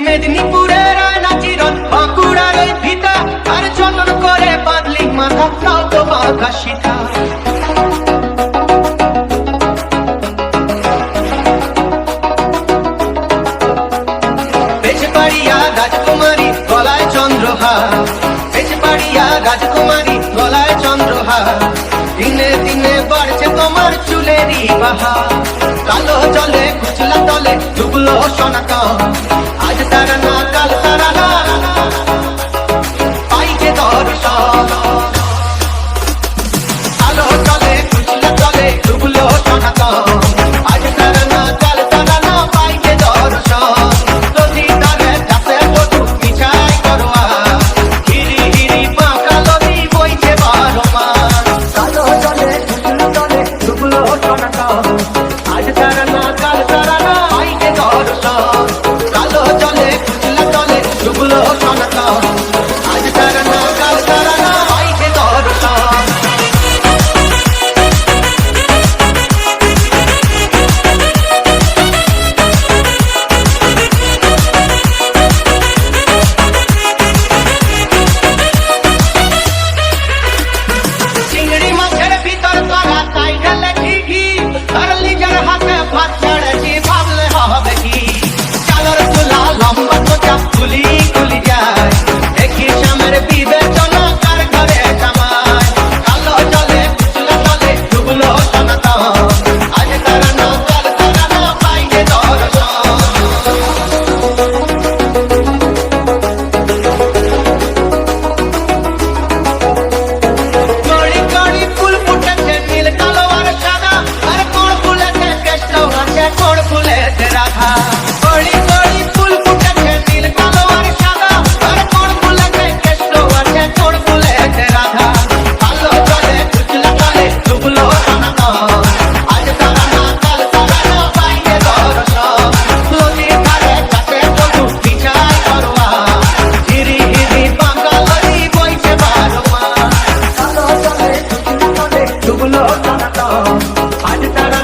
মেদিনীপুরের আয়নাচিরন বাঁকুড়ার এই ভিটা আর যতন করে বাঁধলি মাথা তাও তো বাঁধা সীতা। বেজবাড়িয়া রাজকুমারী গলায় চন্দ্রহার, বেজবাড়িয়া রাজকুমারী গলায় চন্দ্রহার, দিনে দিনে বাড়ছে তোমার চুলেরই বাহার। কালো জলে কুচলা তলে ডুবলো সনাতন, আজ তারা না কাল তারা না পাইছে দর্শন। কালো জলে কুচলা তলে ডুবলো সনাতন, আজ তারা না কাল তারা না পাইছে দর্শন। নদী ধারে চাষে বধু মিছাই করোয়া, হিরি হিরি বাঁকা নদী বইছে 12 মাস। কালো জলে কুচলা তলে ডুবলো সনাতন, আজ তারা না কাল তারা না পাইছে দর্শন। কালো জলে কুচলা তলে ডুবলো সনাতন, আজ তারা না কাল তারা না পাইছে দর্শন। চিংড়ি মাছের ভিতর তোরা তাই ঢেলে ঠিকই, আর নিজের হাতে ভাত ছেড়েছি ভাবলে হবে কি। চালের চুলা লম্বা কোচা গুলি গুলি যায়, দেখি সামের বিবেচনা কার ঘরে জামায়। কালো জলে কুচলা তলে ডুবলো সনাতন, আজ তারা না কাল তারা না পাইছে দর্শন। কড়ি কড়ি ফুল ফুটেছে নীল কালো আর সাদা, আর কোন ফুলেতে কৃষ্ণ আছে কোন ফুলেতে রাধা। কড়ি কড়ি ফুল ফুটেছে নীল কালো আর সাদা, আর কোন ফুলেতে কৃষ্ণ আছে কোন ফুলেতে রাধা। কালো জলে কুচলা তলে ডুবলো সনাতন, আজ তারা না কাল তারা না পাইছে দর্শন। নদীর ধারে চাষে বধু মিছাই করোয়া, হিরি হিরি বাঁকা নদী বইছে 12 মাস। কালো জলে কুচলা তলে ডুবলো সনাতন, আজ তারা